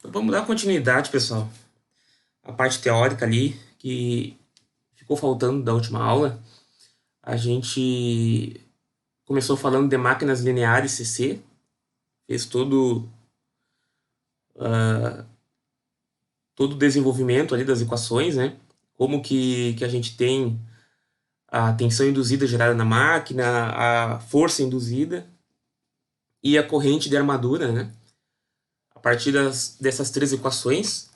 Então, vamos dar continuidade, pessoal. A parte teórica ali, que ficou faltando da última aula. A gente começou falando de máquinas lineares CC, fez todo o desenvolvimento ali das equações, né? Como que a gente tem a tensão induzida gerada na máquina, a força induzida e a corrente de armadura, né? A partir dessas três equações,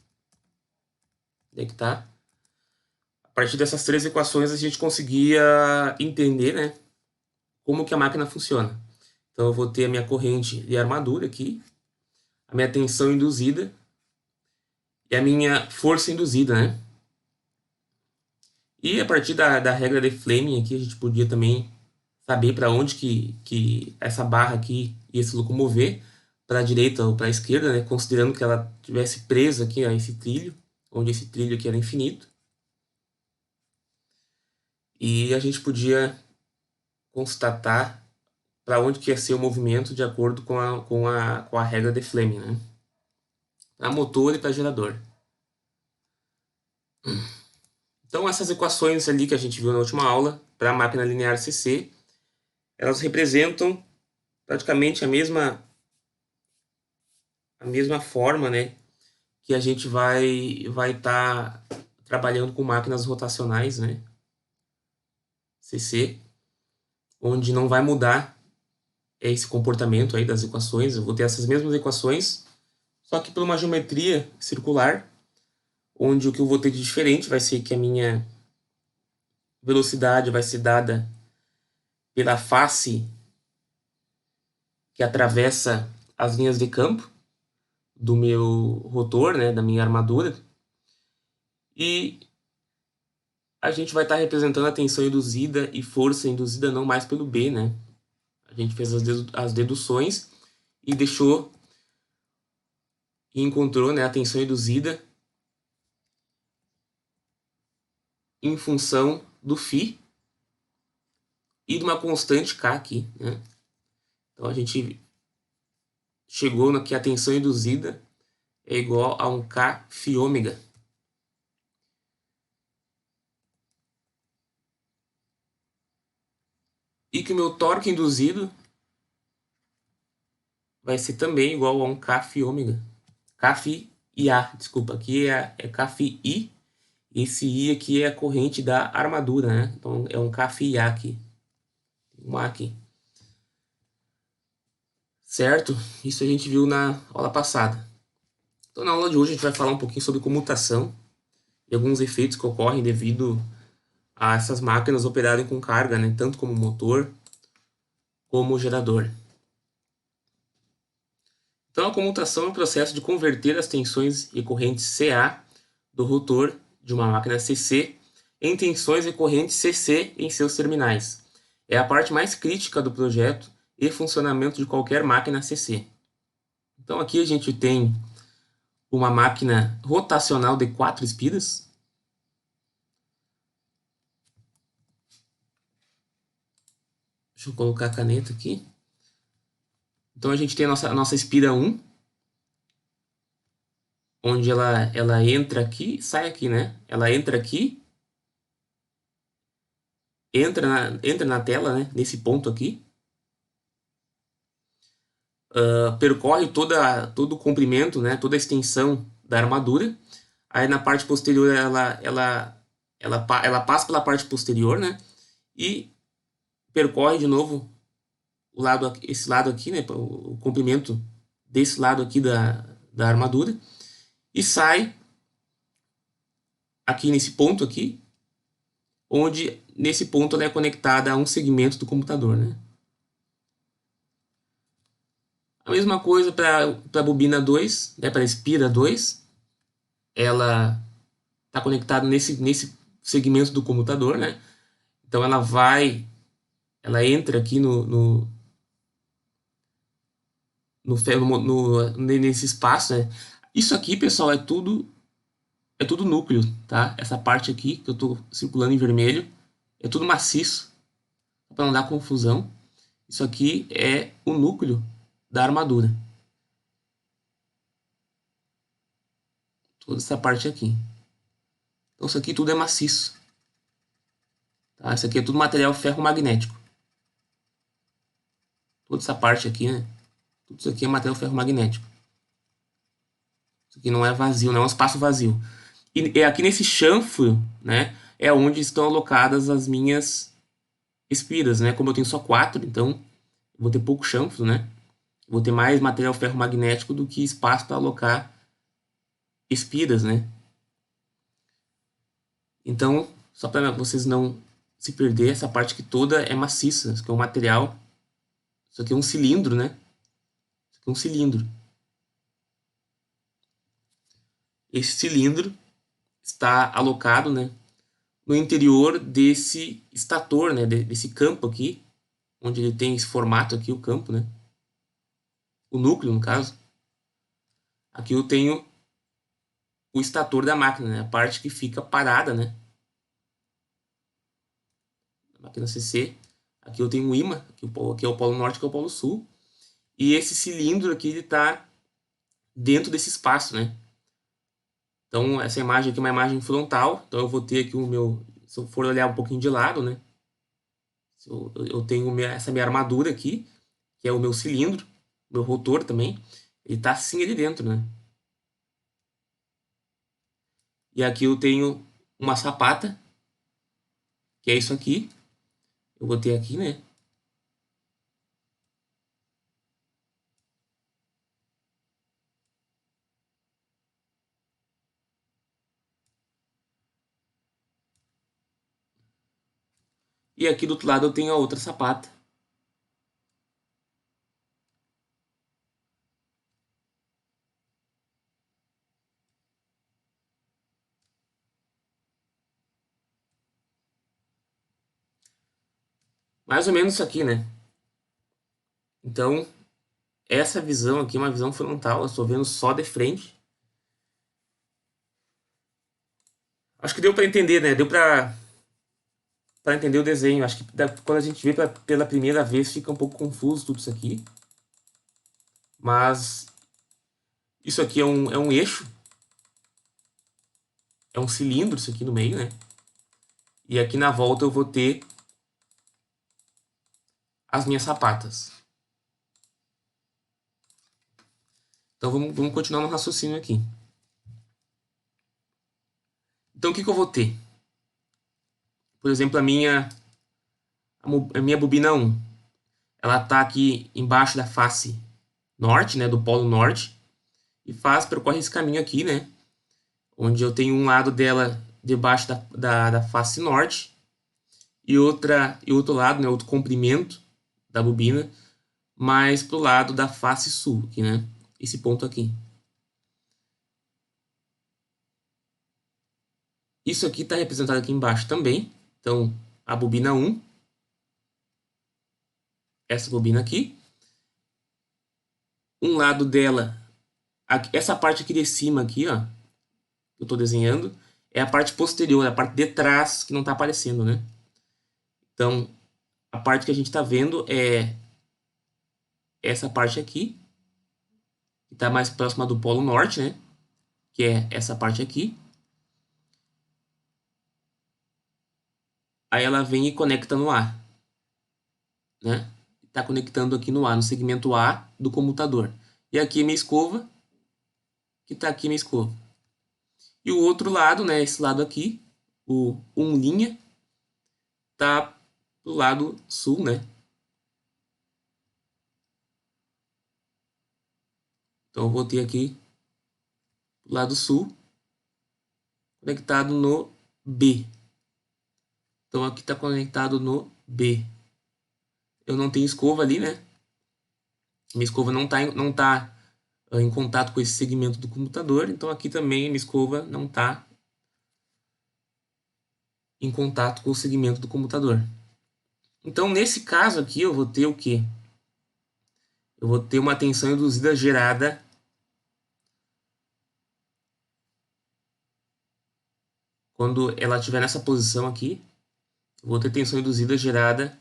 onde é que tá? A partir dessas três equações a gente conseguia entender, né, como que a máquina funciona. Então eu vou ter a minha corrente de armadura aqui, a minha tensão induzida e a minha força induzida, né? E a partir da regra de Fleming aqui a gente podia também saber para onde que essa barra aqui ia se locomover, para a direita ou para a esquerda, né? Considerando que ela tivesse presa aqui a esse trilho, onde esse trilho aqui era infinito. E a gente podia constatar para onde que ia ser o movimento de acordo com a regra de Fleming, né? Para motor e para gerador. Então, essas equações ali que a gente viu na última aula, para a máquina linear CC, elas representam praticamente a mesma forma, né, que a gente vai estar trabalhando com máquinas rotacionais, né, CC, onde não vai mudar esse comportamento aí das equações. Eu vou ter essas mesmas equações, só que por uma geometria circular, onde o que eu vou ter de diferente vai ser que a minha velocidade vai ser dada pela face que atravessa as linhas de campo do meu rotor, né, da minha armadura, e a gente vai estar representando a tensão induzida e força induzida não mais pelo B, né? A gente fez as deduções e deixou e encontrou, né, a tensão induzida em função do φ e de uma constante K aqui, né? Então a gente chegou no que a tensão induzida é igual a um K φ ômega. E que o meu torque induzido vai ser também igual a um K φ ômega. K φ IA, desculpa, aqui é K φ I. Esse I aqui é a corrente da armadura, né? Então é um K φ IA aqui. Um A aqui. Certo? Isso a gente viu na aula passada. Então na aula de hoje a gente vai falar um pouquinho sobre comutação e alguns efeitos que ocorrem devido a essas máquinas operarem com carga, né? Tanto como motor como gerador. Então, a comutação é o processo de converter as tensões e correntes CA do rotor de uma máquina CC em tensões e correntes CC em seus terminais. É a parte mais crítica do projeto e funcionamento de qualquer máquina CC. Então, aqui a gente tem uma máquina rotacional de 4 espiras. Deixa eu colocar a caneta aqui. Então, a gente tem a nossa espira 1, onde ela entra aqui, sai aqui, né? Ela entra aqui, entra na tela, né? Nesse ponto aqui, percorre todo o comprimento, né? Toda a extensão da armadura. Aí na parte posterior ela passa pela parte posterior, né? E percorre de novo esse lado aqui, né? O comprimento desse lado aqui da armadura e sai aqui nesse ponto aqui, onde nesse ponto ela é conectada a um segmento do computador, né? A mesma coisa para a bobina 2, né, para a espira 2, ela está conectada nesse segmento do computador, né? Então ela entra aqui nesse espaço, né? Isso aqui, pessoal, é tudo núcleo, tá? Essa parte aqui que eu estou circulando em vermelho é tudo maciço, para não dar confusão. Isso aqui é o núcleo da armadura. Toda essa parte aqui. Então isso aqui tudo é maciço. Tá? Isso aqui é tudo material ferromagnético. Toda essa parte aqui, né? Tudo isso aqui é material ferromagnético. Isso aqui não é vazio, não é um espaço vazio. E aqui nesse chanfro, né? É onde estão alocadas as minhas espiras, né? Como eu tenho só 4, então vou ter pouco chanfro, né? Vou ter mais material ferromagnético do que espaço para alocar espiras, né? Então, só para vocês não se perder, essa parte aqui toda é maciça, isso aqui é um material, isso aqui é um cilindro, né? Isso aqui é um cilindro. Esse cilindro está alocado, né, no interior desse estator, né, desse campo aqui, onde ele tem esse formato aqui, o campo, né? O núcleo, no caso. Aqui eu tenho o estator da máquina, né? A parte que fica parada, né? A máquina CC. Aqui eu tenho o ímã, aqui é o polo norte, aqui é o polo sul. E esse cilindro aqui, ele está dentro desse espaço, né? Então, essa imagem aqui é uma imagem frontal. Então, eu vou ter aqui o meu... Se eu for olhar um pouquinho de lado, né? Eu tenho essa minha armadura aqui, que é o meu cilindro, meu rotor também. Ele está assim ali dentro, né? E aqui eu tenho uma sapata, que é isso aqui. Eu botei aqui, né? E aqui do outro lado eu tenho a outra sapata. Mais ou menos isso aqui, né? Então, essa visão aqui é uma visão frontal. Eu estou vendo só de frente. Acho que deu para entender, né? Deu para entender o desenho. Acho que quando a gente vê pela primeira vez fica um pouco confuso tudo isso aqui. Mas isso aqui é um eixo. É um cilindro isso aqui no meio, né? E aqui na volta eu vou ter as minhas sapatas. Então vamos continuar no raciocínio aqui. Então o que eu vou ter? Por exemplo, a minha bobina 1. Ela está aqui embaixo da face norte, né? Do polo norte. E percorre esse caminho aqui, né? Onde eu tenho um lado dela debaixo da face norte e outro lado, né, outro comprimento da bobina, mais pro lado da face sul, aqui, né? Esse ponto aqui. Isso aqui está representado aqui embaixo também. Então, a bobina 1, essa bobina aqui. Um lado dela, essa parte aqui de cima aqui, ó, que eu estou desenhando, é a parte posterior, a parte de trás que não está aparecendo, né? Então, a parte que a gente está vendo é essa parte aqui, que está mais próxima do polo norte, né? Que é essa parte aqui. Aí ela vem e conecta no A, né? Está conectando aqui no A, no segmento A do comutador. E aqui é minha escova, que está aqui minha escova. E o outro lado, né? Esse lado aqui, o 1', tá do lado sul, né? Então eu vou ter aqui do lado sul, conectado no B. Então aqui está conectado no B. Eu não tenho escova ali, né? Minha escova não tá em contato com esse segmento do computador, então aqui também minha escova não está em contato com o segmento do computador. Então nesse caso aqui eu vou ter o quê? Eu vou ter uma tensão induzida gerada quando ela estiver nessa posição aqui. Eu vou ter tensão induzida gerada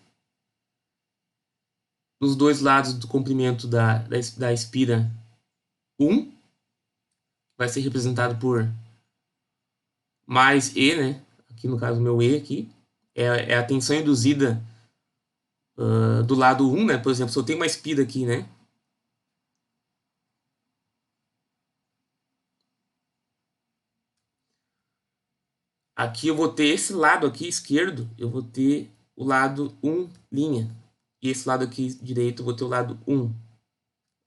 nos dois lados do comprimento da espira 1, vai ser representado por mais E, né? Aqui no caso, o meu E aqui, é a tensão induzida do lado 1, né? Por exemplo, se eu tenho uma espira aqui, né? Aqui eu vou ter esse lado aqui esquerdo, eu vou ter o lado 1 linha. E esse lado aqui direito eu vou ter o lado 1.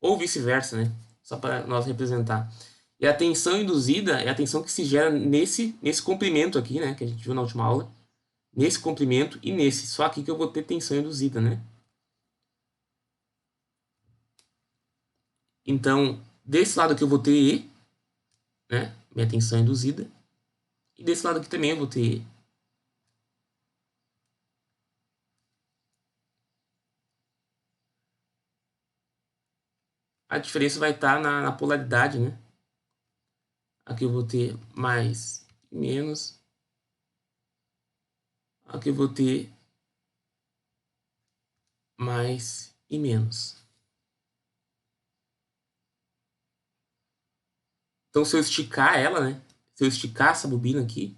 Ou vice-versa, né? Só para nós representar. E a tensão induzida é a tensão que se gera nesse comprimento aqui, né? Que a gente viu na última aula. Nesse comprimento e nesse. Só aqui que eu vou ter tensão induzida, né? Então, desse lado aqui eu vou ter E, né? Minha tensão induzida. E desse lado aqui também eu vou ter E. A diferença vai estar na polaridade, né? Aqui eu vou ter mais e menos. Aqui eu vou ter mais e menos. Então, se eu esticar ela, né? Se eu esticar essa bobina aqui,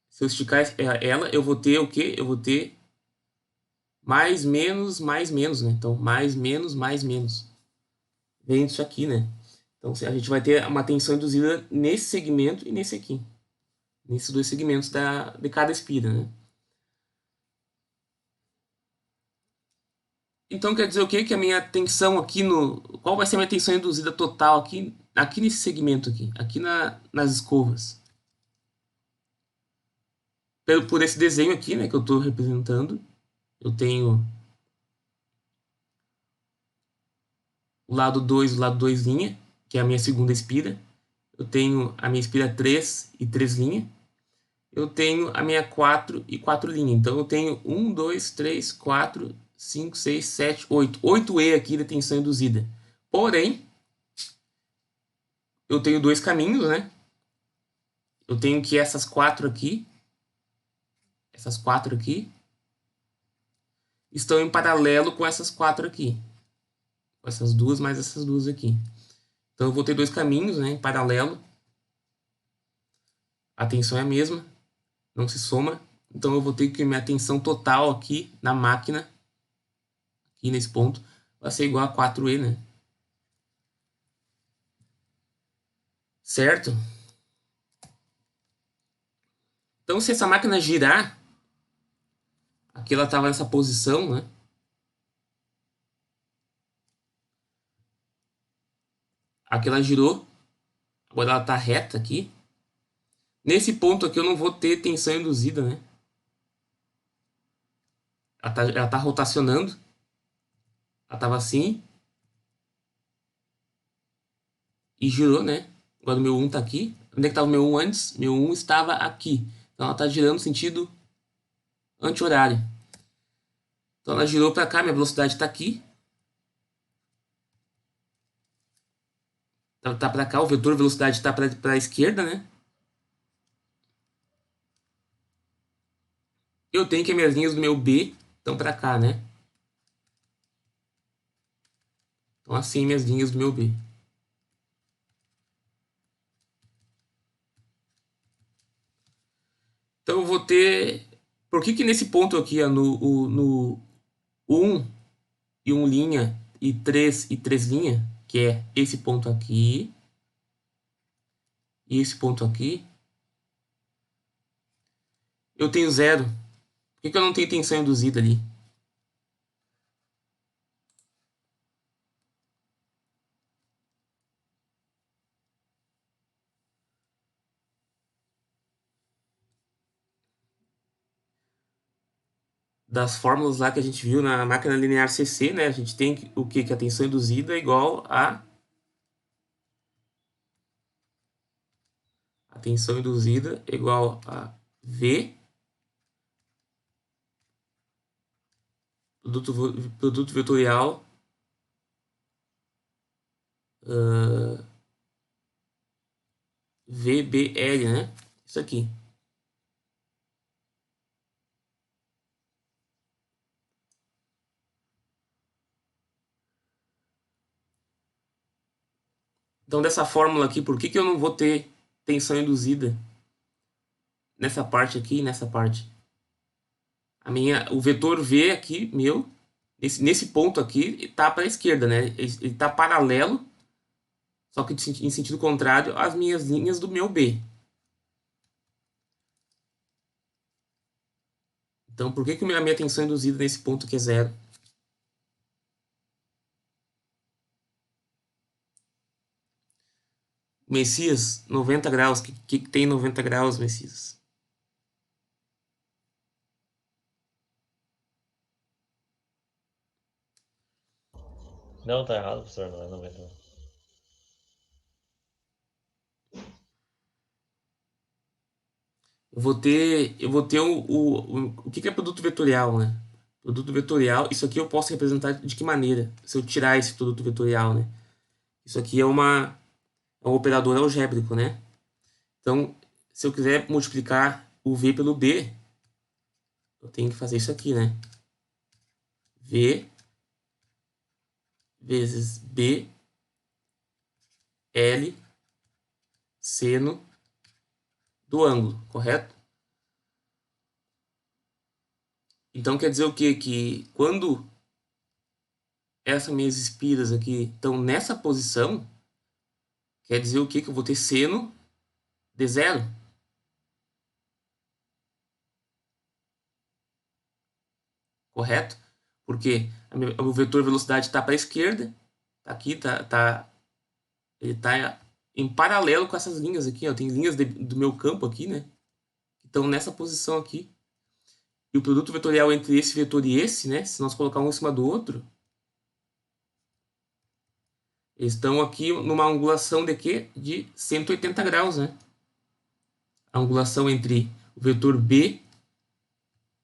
se eu esticar ela, eu vou ter o quê? Eu vou ter mais menos, né? Então, mais menos. Vem isso aqui, né? Então, a gente vai ter uma tensão induzida nesse segmento e nesse aqui. Nesses dois segmentos de cada espira, né? Então, quer dizer o quê? Que a minha tensão aqui no... Qual vai ser a minha tensão induzida total aqui nesse segmento aqui? Aqui nas escovas. Por esse desenho aqui, né? Que eu estou representando. Eu tenho o lado 2 linha, que é a minha segunda espira. Eu tenho a minha espira 3 e 3 linha. Eu tenho a minha 4 e 4 linha. Então eu tenho 1, 2, 3, 4, 5, 6, 7, 8. 8 E aqui de tensão induzida. Porém, eu tenho dois caminhos, né? Eu tenho que essas quatro aqui, estão em paralelo com essas quatro aqui. Com essas duas mais essas duas aqui. Então eu vou ter dois caminhos, né, em paralelo. A tensão é a mesma, não se soma. Então eu vou ter que minha tensão total aqui na máquina, aqui nesse ponto, vai ser igual a 4E, né? Certo? Então se essa máquina girar, aqui ela estava nessa posição, né? Aqui ela girou, agora ela está reta aqui. Nesse ponto aqui eu não vou ter tensão induzida, né? Ela tá rotacionando. Ela estava assim e girou, né? Agora o meu 1 está aqui. Onde é que estava o meu 1 antes? Meu 1 estava aqui. Então ela está girando no sentido anti-horário. Então ela girou para cá, minha velocidade está aqui. Tá para cá, o vetor velocidade está para a esquerda, né? Eu tenho que as minhas linhas do meu B estão para cá, né? Então assim minhas linhas do meu B. Então eu vou ter... Por que nesse ponto aqui, ó, no 1 e 1 linha e 3 linha, que é esse ponto aqui e esse ponto aqui, eu tenho zero. Por que eu não tenho tensão induzida ali? Das fórmulas lá que a gente viu na máquina linear CC, né? A gente tem o que? Que a tensão induzida é igual a tensão induzida é igual a V produto vetorial VBL, né? Isso aqui. Então, dessa fórmula aqui, por que eu não vou ter tensão induzida nessa parte aqui e nessa parte. O vetor V aqui, nesse ponto aqui, está para a esquerda, né? Ele está paralelo, só que em sentido contrário às minhas linhas do meu B. Então, por que a minha tensão induzida nesse ponto aqui é zero? Messias, 90 graus. O que tem 90 graus, Messias? Não, tá errado, professor, não é 90. Eu vou ter o que é produto vetorial, né? Produto vetorial, isso aqui eu posso representar de que maneira? Se eu tirar esse produto vetorial, né? Isso aqui é um operador algébrico, né? Então, se eu quiser multiplicar o V pelo B, eu tenho que fazer isso aqui, né? V vezes B L seno do ângulo, correto? Então quer dizer o quê? Que quando essas minhas espiras aqui estão nessa posição, quer dizer o quê? Que eu vou ter seno de zero. Correto? Porque o vetor velocidade está para a esquerda, tá aqui, ele está em paralelo com essas linhas aqui, ó. Tem linhas do meu campo aqui, né? Que estão nessa posição aqui. E o produto vetorial entre esse vetor e esse, né? Se nós colocar um em cima do outro, eles estão aqui numa angulação de quê? De 180 graus, né? A angulação entre o vetor B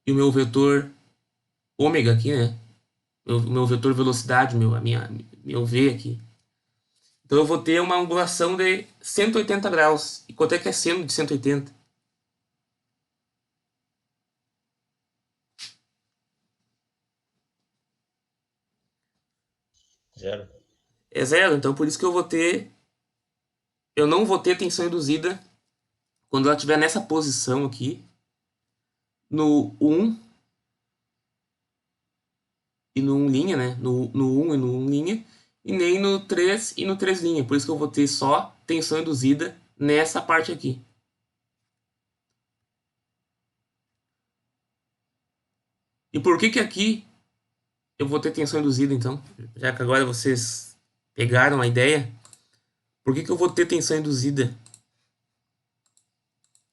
e o meu vetor ômega aqui, né? Meu vetor velocidade, meu V aqui. Então eu vou ter uma angulação de 180 graus. E quanto é que é seno de 180? Zero. É zero. Então por isso que eu não vou ter tensão induzida quando ela estiver nessa posição aqui, no 1 e no 1 linha, né? No 1 e no 1 linha, e nem no 3 e no 3 linha. Por isso que eu vou ter só tensão induzida nessa parte aqui. E por que aqui eu vou ter tensão induzida, então? Já que agora vocês pegaram a ideia, por que eu vou ter tensão induzida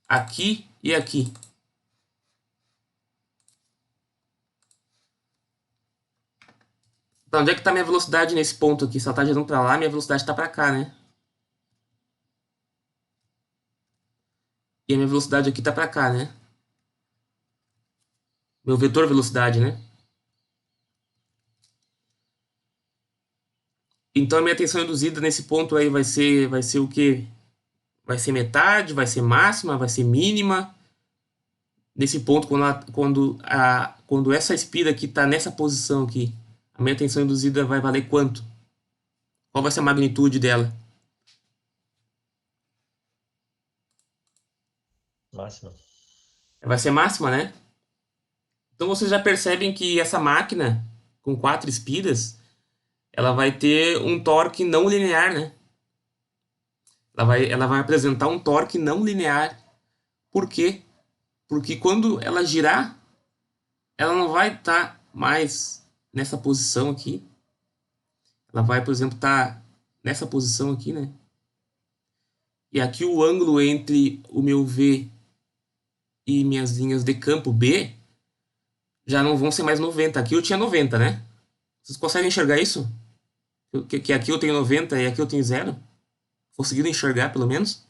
aqui e aqui? Então, onde é que está minha velocidade nesse ponto aqui? Se ela está girando para lá, minha velocidade está para cá, né? E a minha velocidade aqui está para cá, né? Meu vetor velocidade, né? Então a minha tensão induzida nesse ponto aí vai ser o quê? Vai ser metade, vai ser máxima, vai ser mínima. Nesse ponto, quando essa espira aqui está nessa posição aqui, a minha tensão induzida vai valer quanto? Qual vai ser a magnitude dela? Máxima. Vai ser máxima, né? Então vocês já percebem que essa máquina com 4 espiras, ela vai ter um torque não linear, né? Ela vai apresentar um torque não linear. Por quê? Porque quando ela girar, ela não vai estar mais nessa posição aqui. Ela vai, por exemplo, estar nessa posição aqui, né? E aqui o ângulo entre o meu V e minhas linhas de campo B já não vão ser mais 90. Aqui eu tinha 90, né? Vocês conseguem enxergar isso? Que aqui eu tenho 90 e aqui eu tenho zero? Conseguiram enxergar, pelo menos?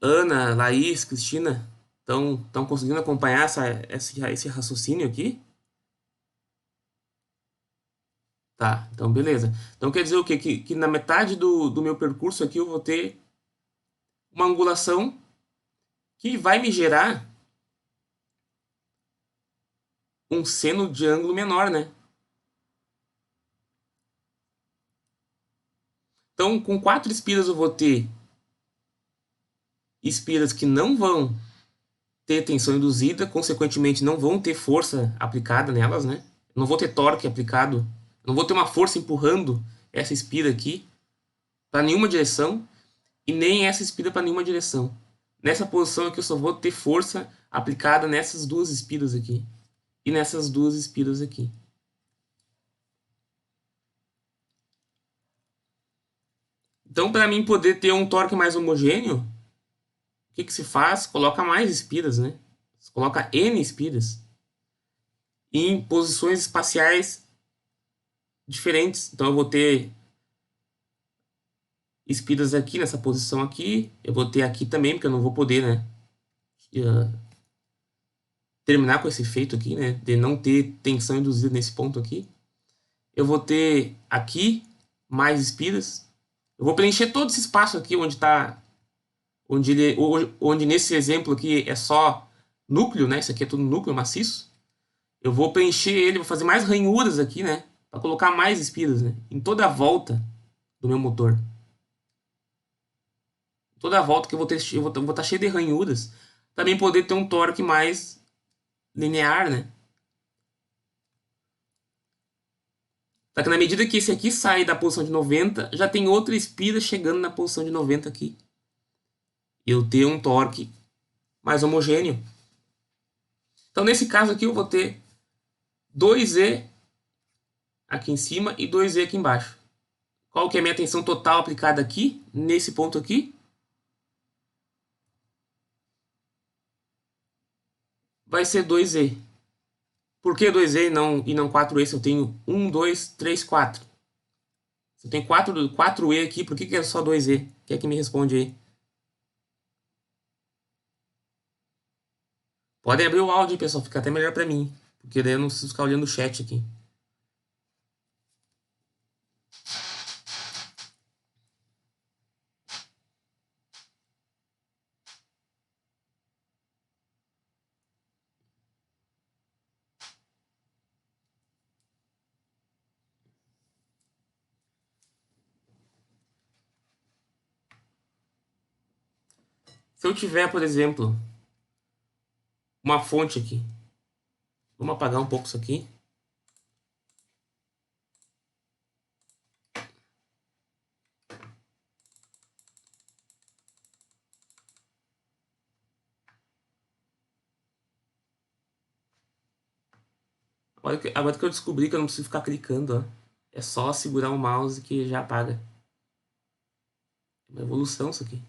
Ana, Laís, Cristina, estão conseguindo acompanhar esse raciocínio aqui? Tá, então beleza. Então quer dizer o quê? Que na metade do meu percurso aqui eu vou ter uma angulação que vai me gerar um seno de ângulo menor, né? Então, com 4 espiras eu vou ter espiras que não vão ter tensão induzida, consequentemente não vão ter força aplicada nelas, né? Não vou ter torque aplicado, não vou ter uma força empurrando essa espira aqui para nenhuma direção e nem essa espira para nenhuma direção. Nessa posição aqui eu só vou ter força aplicada nessas duas espiras aqui e nessas duas espiras aqui. Então, para mim poder ter um torque mais homogêneo, o que se faz? Coloca mais espiras, né? Você coloca N espiras em posições espaciais diferentes. Então, eu vou ter espiras aqui nessa posição aqui. Eu vou ter aqui também, porque eu não vou poder, né? Terminar com esse efeito aqui, né? De não ter tensão induzida nesse ponto aqui. Eu vou ter aqui mais espiras. Eu vou preencher todo esse espaço aqui onde está, onde nesse exemplo aqui é só núcleo, né? Isso aqui é tudo núcleo maciço. Eu vou preencher ele, vou fazer mais ranhuras aqui, né? Para colocar mais espiras, né? Em toda a volta do meu motor. Toda a volta que eu vou estar cheio de ranhuras. Também poder ter um torque mais linear, né? Só que na medida que esse aqui sai da posição de 90, já tem outra espira chegando na posição de 90 aqui. E eu ter um torque mais homogêneo. Então, nesse caso aqui, eu vou ter 2E aqui em cima e 2E aqui embaixo. Qual que é a minha tensão total aplicada aqui, nesse ponto aqui? Vai ser 2E. Por que 2E e não 4E se eu tenho 1, 2, 3, 4? Se eu tenho 4E aqui, por que é só 2E? Quem é que me responde aí? Podem abrir o áudio, pessoal, fica até melhor para mim. Porque daí eu não preciso ficar olhando o chat aqui. Se eu tiver, por exemplo, uma fonte aqui. Vamos apagar um pouco isso aqui. Agora que eu descobri que eu não preciso ficar clicando, ó. É só segurar o mouse que já apaga. É uma evolução isso aqui.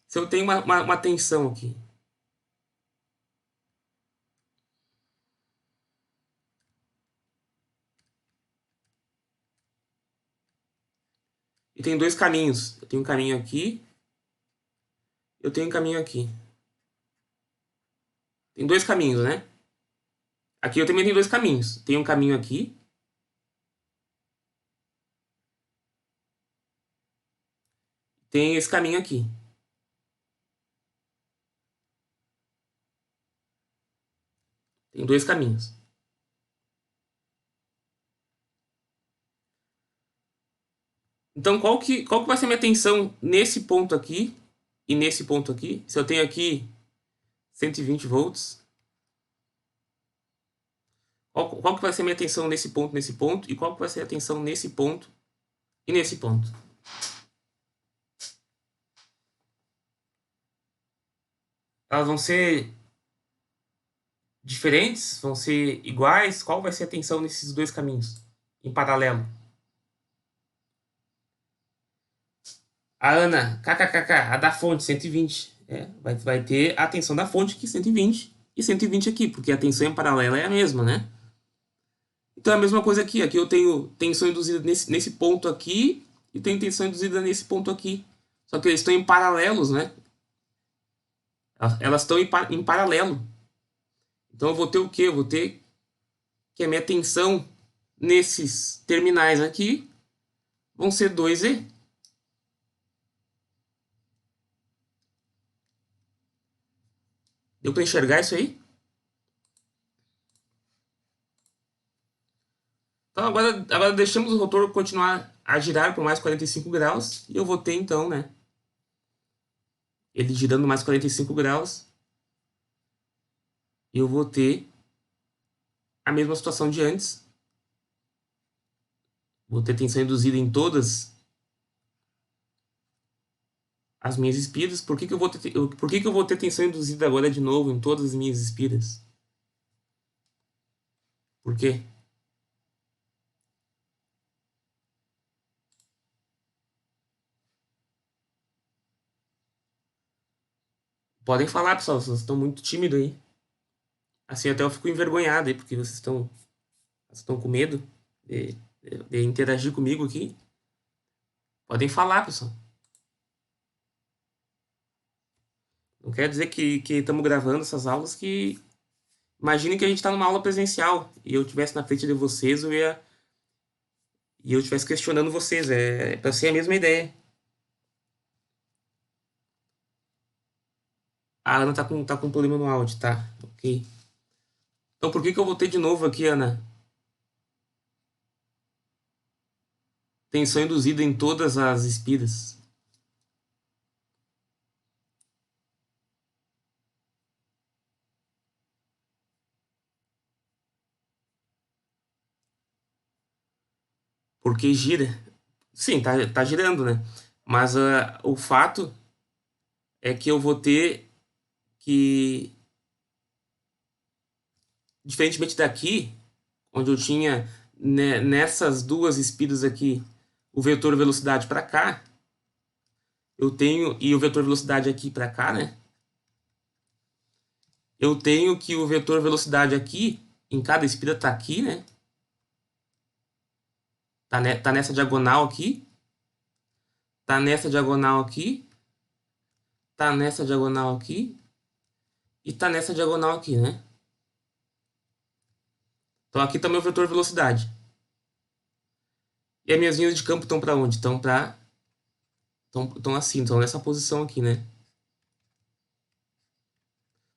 Se eu tenho uma tensão aqui. E tem dois caminhos. Eu tenho um caminho aqui. Eu tenho um caminho aqui. Tem dois caminhos, né? Aqui eu também tenho dois caminhos. Tem um caminho aqui. Tem esse caminho aqui. Tem dois caminhos. Então, qual que vai ser a minha tensão nesse ponto aqui e nesse ponto aqui? Se eu tenho aqui 120 volts, qual que vai ser a minha tensão nesse ponto, e qual que vai ser a tensão nesse ponto e nesse ponto? Elas vão ser diferentes? Vão ser iguais? Qual vai ser a tensão nesses dois caminhos, em paralelo? A Ana, kkkk, a da fonte, 120. Vai ter a tensão da fonte aqui, 120, e 120 aqui, porque a tensão em paralelo é a mesma, né? Então é a mesma coisa aqui. Aqui eu tenho tensão induzida nesse ponto aqui e tenho tensão induzida nesse ponto aqui. Só que eles estão em paralelos, né? Elas estão em paralelo. Então eu vou ter o quê? Eu vou ter que a minha tensão nesses terminais aqui vão ser 2E. Deu para enxergar isso aí? Então agora deixamos o rotor continuar a girar por mais 45 graus. E eu vou ter então, né? Ele girando mais 45 graus. E eu vou ter a mesma situação de antes. Vou ter tensão induzida em todas as minhas espiras. Por que que eu vou ter tensão induzida agora de novo em todas as minhas espiras? Por quê? Podem falar, pessoal, vocês estão muito tímidos aí. Assim até eu fico envergonhado aí, porque vocês estão com medo de interagir comigo aqui. Podem falar, pessoal. Não quer dizer que estamos gravando essas aulas que... Imagine que a gente está numa aula presencial e eu estivesse na frente de vocês, e eu estivesse questionando vocês. É para ser a mesma ideia. A Ana tá com problema no áudio, tá? Ok. Então por que que eu voltei de novo aqui, Ana? Tensão induzida em todas as espiras. Porque gira. Sim, tá girando, né? Mas o fato é que eu vou ter que, diferentemente daqui, onde eu tinha, né, nessas duas espiras aqui, o vetor velocidade para cá, eu tenho, e o vetor velocidade aqui para cá, né? Eu tenho que o vetor velocidade aqui, em cada espira tá aqui, né? Tá nessa diagonal aqui, tá nessa diagonal aqui, tá nessa diagonal aqui e tá nessa diagonal aqui, né? Então aqui tá meu vetor velocidade. E as minhas linhas de campo estão para onde? Estão assim, estão nessa posição aqui, né?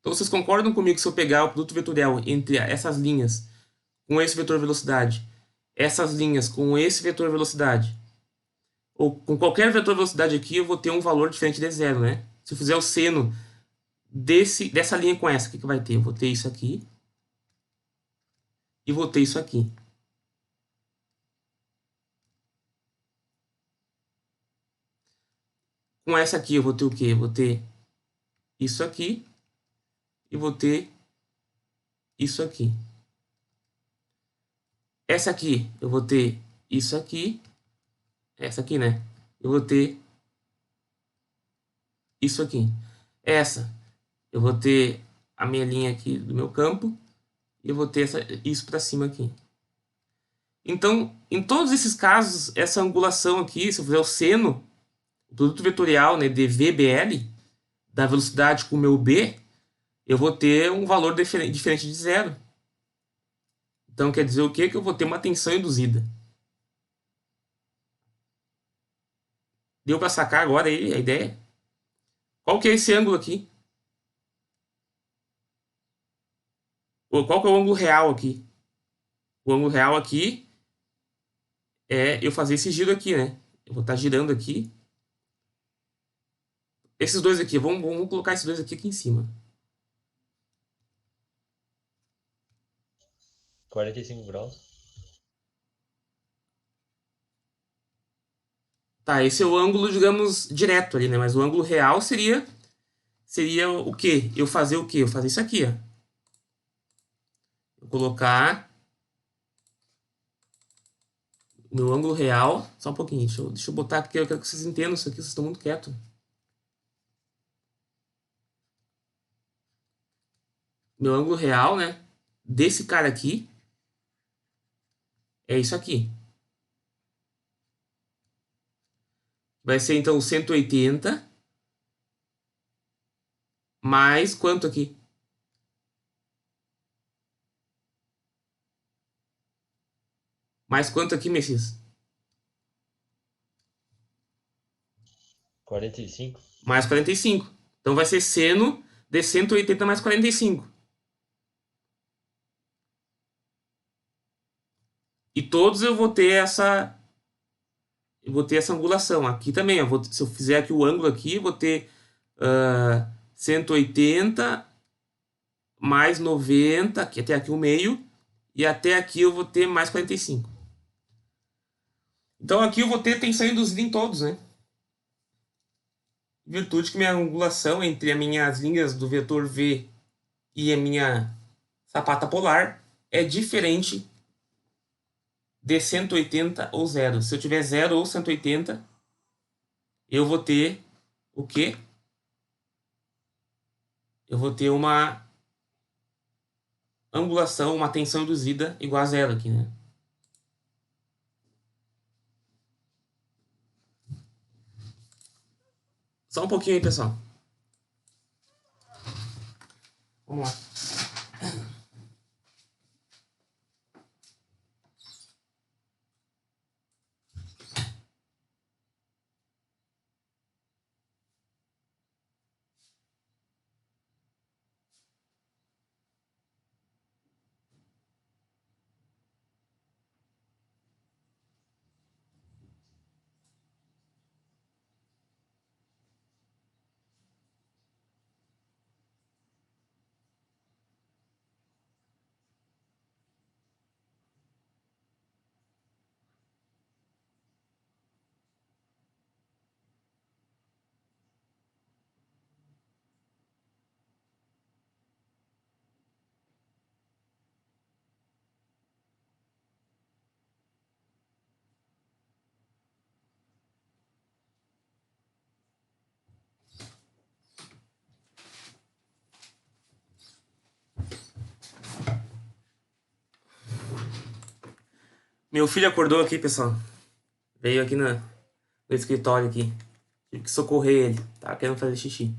Então vocês concordam comigo que se eu pegar o produto vetorial entre essas linhas com esse vetor velocidade, essas linhas com esse vetor velocidade, ou com qualquer vetor velocidade aqui, eu vou ter um valor diferente de zero, né? Se eu fizer o seno dessa linha com essa, o que que vai ter? Eu vou ter isso aqui e vou ter isso aqui. Com essa aqui eu vou ter o quê? Eu vou ter isso aqui e vou ter isso aqui. Essa aqui eu vou ter isso aqui, essa aqui, né? Eu vou ter isso aqui. Essa eu vou ter a minha linha aqui do meu campo e eu vou ter isso para cima aqui. Então, em todos esses casos, essa angulação aqui, se eu fizer o seno, o produto vetorial, né, de VBL, da velocidade com o meu B, eu vou ter um valor diferente de zero. Então, quer dizer o quê? Que eu vou ter uma tensão induzida. Deu para sacar agora aí a ideia? Qual que é esse ângulo aqui? Qual que é o ângulo real aqui? O ângulo real aqui é eu fazer esse giro aqui, né? Eu vou estar girando aqui. Esses dois aqui, vamos colocar esses dois aqui em cima. 45 graus. Tá, esse é o ângulo, digamos, direto ali, né? Mas o ângulo real seria o quê? Eu fazer o quê? Eu fazer isso aqui, ó. Eu colocar o meu ângulo real. Só um pouquinho, deixa eu botar aqui, eu quero que vocês entendam isso aqui, vocês estão muito quietos. Meu ângulo real, né? Desse cara aqui é isso aqui. Vai ser então 180 mais quanto aqui? Mais quanto aqui, Messias? 45? Mais 45. Então vai ser seno de 180 mais 45. E todos eu vou ter essa. Eu vou ter essa angulação. Aqui também, se eu fizer aqui o ângulo aqui, eu vou ter 180 mais 90, que até aqui o meio, e até aqui eu vou ter mais 45. Então aqui eu vou ter tensão induzida em todos, né? Em virtude que minha angulação entre as minhas linhas do vetor V e a minha sapata polar é diferente de 180 ou 0. Se eu tiver 0 ou 180, eu vou ter o quê? Eu vou ter uma angulação, uma tensão induzida igual a 0 aqui, né? Só um pouquinho aí, pessoal. Vamos lá. Meu filho acordou aqui, pessoal. Veio aqui no escritório aqui. Tive que socorrer ele. Tá querendo fazer xixi.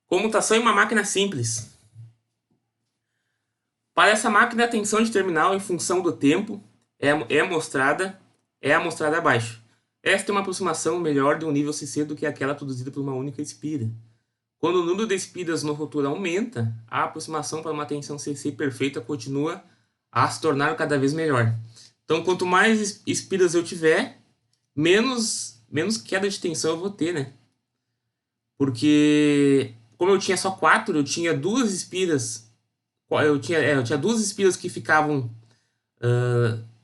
Comutação em uma máquina simples. Para essa máquina, a tensão de terminal em função do tempo é mostrada abaixo. Esta é uma aproximação melhor de um nível CC do que aquela produzida por uma única espira. Quando o número de espiras no rotor aumenta, a aproximação para uma tensão CC perfeita continua a se tornar cada vez melhor. Então, quanto mais espiras eu tiver, menos queda de tensão eu vou ter, né? Porque, como eu tinha só 4, eu tinha duas espiras. Eu tinha duas espiras que ficavam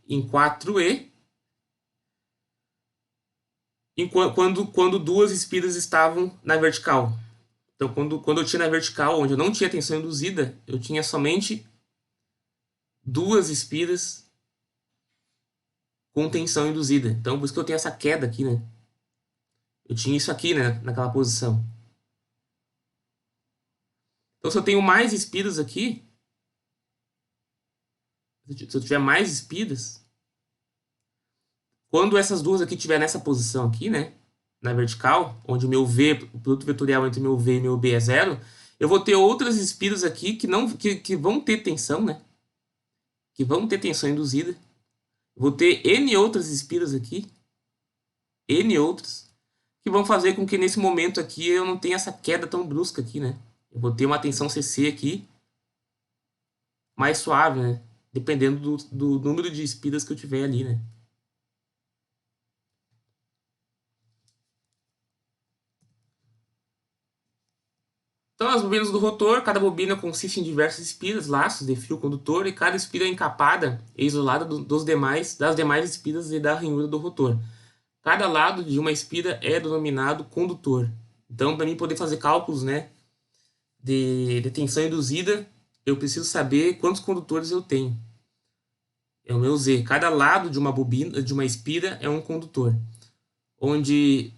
em 4E, quando duas espiras estavam na vertical. Então, quando eu tinha na vertical, onde eu não tinha tensão induzida, eu tinha somente duas espiras com tensão induzida. Então, por isso que eu tenho essa queda aqui, né? Eu tinha isso aqui, né? Naquela posição. Então, se eu tenho mais espiras aqui, se eu tiver mais espiras, quando essas duas aqui estiver nessa posição aqui, né? Na vertical, onde o meu V, o produto vetorial entre meu V e meu B é zero, eu vou ter outras espiras aqui que vão ter tensão, né? Que vão ter tensão induzida. Vou ter N outras espiras aqui, N outras, que vão fazer com que nesse momento aqui eu não tenha essa queda tão brusca aqui, né? Eu vou ter uma tensão CC aqui mais suave, né? Dependendo do número de espiras que eu tiver ali, né? Então, as bobinas do rotor, cada bobina consiste em diversas espiras, laços de fio condutor, e cada espira é encapada e isolada das demais espiras e da ranhura do rotor. Cada lado de uma espira é denominado condutor. Então, para mim poder fazer cálculos, né, de tensão induzida, eu preciso saber quantos condutores eu tenho. É o meu Z. Cada lado de uma bobina, de uma espira, é um condutor. Onde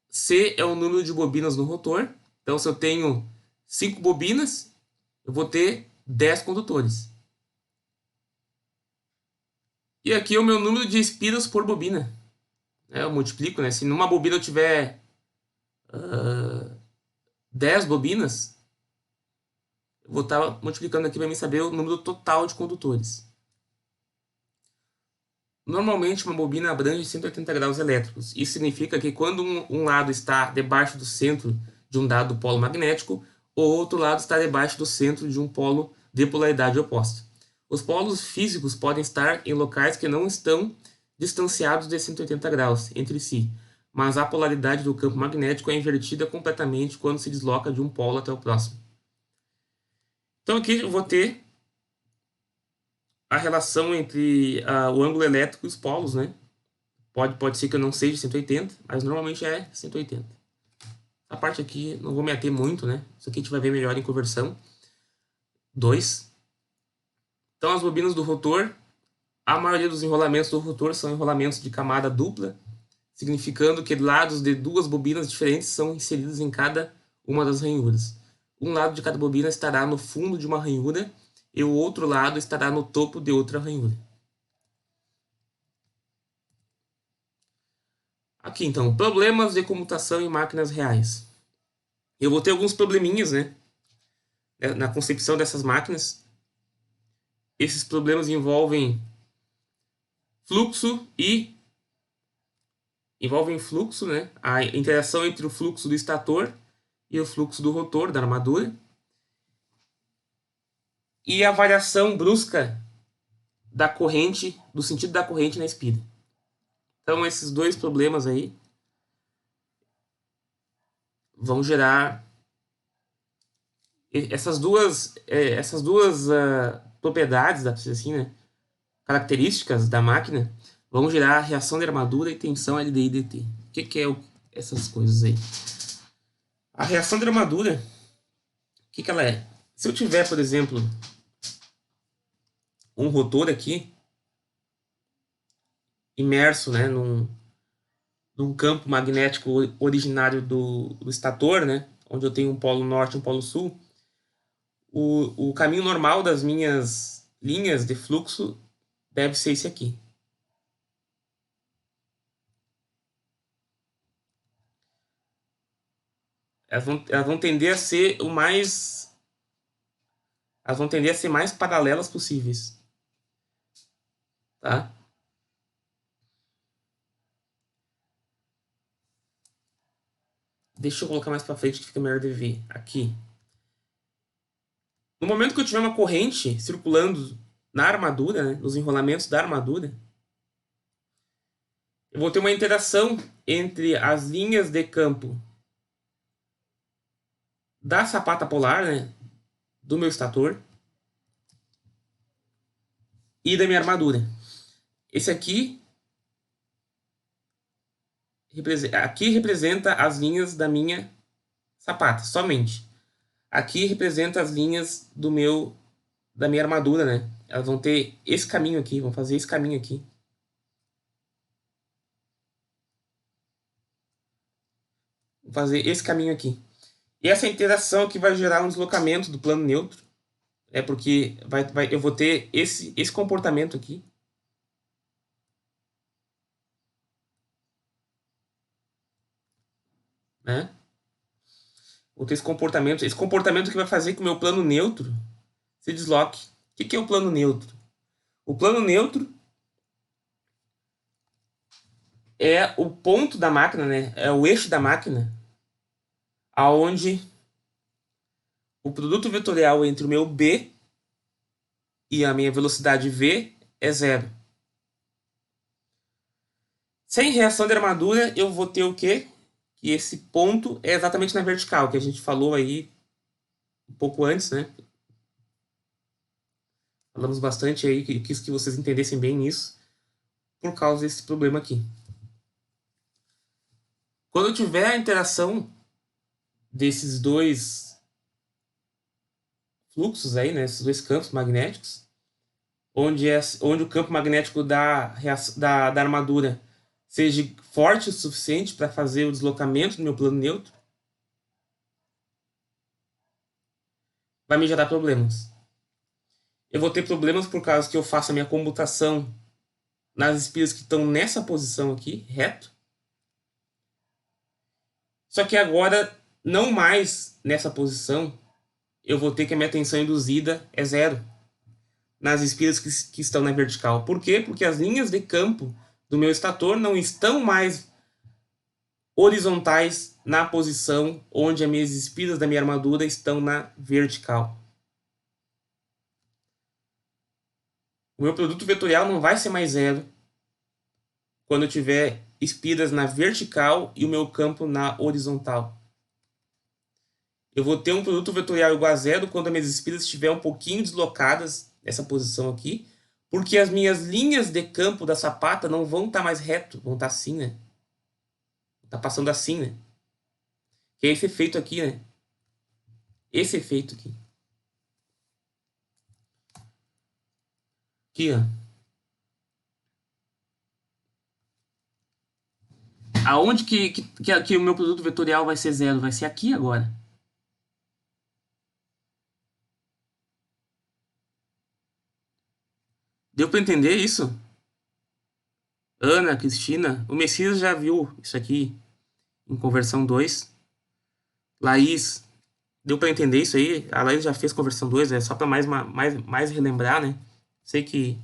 C é o número de bobinas no rotor. Então, se eu tenho 5 bobinas, eu vou ter 10 condutores. E aqui é o meu número de espiras por bobina. Eu multiplico, né? Se numa bobina eu tiver 10 bobinas, eu vou estar multiplicando aqui para mim saber o número total de condutores. Normalmente, uma bobina abrange 180 graus elétricos. Isso significa que quando um lado está debaixo do centro de um dado polo magnético, o outro lado está debaixo do centro de um polo de polaridade oposta. Os polos físicos podem estar em locais que não estão distanciados de 180 graus entre si, mas a polaridade do campo magnético é invertida completamente quando se desloca de um polo até o próximo. Então aqui eu vou ter a relação entre o ângulo elétrico e os polos, né? Pode ser que eu não seja 180, mas normalmente é 180. A parte aqui não vou me ater muito, né? Isso aqui a gente vai ver melhor em conversão 2. Então as bobinas do rotor, a maioria dos enrolamentos do rotor são enrolamentos de camada dupla, significando que lados de duas bobinas diferentes são inseridos em cada uma das ranhuras. Um lado de cada bobina estará no fundo de uma ranhura e o outro lado estará no topo de outra ranhura. Aqui então, problemas de comutação em máquinas reais. Eu vou ter alguns probleminhas, né, na concepção dessas máquinas. Esses problemas envolvem fluxo, né, a interação entre o fluxo do estator e o fluxo do rotor, da armadura, e a variação brusca da corrente, do sentido da corrente na espira. Então, esses dois problemas aí vão gerar essas duas propriedades, dá pra dizer assim, né, características da máquina, vão gerar reação de armadura e tensão LDI dt. O que é essas coisas aí? A reação de armadura, o que ela é? Se eu tiver, por exemplo, um rotor aqui imerso, né, num campo magnético originário do estator, né, onde eu tenho um polo norte e um polo sul, o caminho normal das minhas linhas de fluxo deve ser esse aqui. Elas vão tender a ser elas vão tender a ser mais paralelas possíveis, tá? Deixa eu colocar mais para frente que fica melhor de ver. Aqui. No momento que eu tiver uma corrente circulando na armadura, né, nos enrolamentos da armadura, eu vou ter uma interação entre as linhas de campo da sapata polar, né, do meu estator, e da minha armadura. Esse aqui representa as linhas da minha sapata, somente. Aqui representa as linhas da minha armadura, né? Elas vão ter esse caminho aqui, vão fazer esse caminho aqui. Vou fazer esse caminho aqui. E essa interação aqui vai gerar um deslocamento do plano neutro. É porque eu vou ter esse comportamento aqui. Né? Vou ter esse comportamento que vai fazer que o meu plano neutro se desloque. O que é o plano neutro? O plano neutro é o ponto da máquina, né? É o eixo da máquina, aonde o produto vetorial entre o meu B e a minha velocidade V é zero. Sem reação de armadura, eu vou ter o quê? Que esse ponto é exatamente na vertical, que a gente falou aí um pouco antes, né? Falamos bastante aí, quis que vocês entendessem bem isso, por causa desse problema aqui. Quando eu tiver a interação desses dois fluxos aí, né, esses dois campos magnéticos, onde o campo magnético da armadura seja forte o suficiente para fazer o deslocamento do meu plano neutro, vai me gerar problemas. Eu vou ter problemas por causa que eu faço a minha comutação nas espiras que estão nessa posição aqui, reto. Só que agora, não mais nessa posição, eu vou ter que a minha tensão induzida é zero. nas espiras que estão na vertical. Por quê? Porque as linhas de campo do meu estator não estão mais horizontais na posição onde as minhas espiras da minha armadura estão na vertical. O meu produto vetorial não vai ser mais zero quando eu tiver espiras na vertical e o meu campo na horizontal. Eu vou ter um produto vetorial igual a zero quando as minhas espiras estiverem um pouquinho deslocadas nessa posição aqui, porque as minhas linhas de campo da sapata não vão estar mais reto, vão estar assim, né? Tá passando assim, né? Que é esse efeito aqui, né? Esse efeito aqui. Aqui, ó. Aonde que o meu produto vetorial vai ser zero? Vai ser aqui agora. Deu para entender isso? Ana, Cristina, o Messias já viu isso aqui em conversão 2. Laís, deu para entender isso aí? A Laís já fez conversão 2, é só para mais relembrar, né? Sei que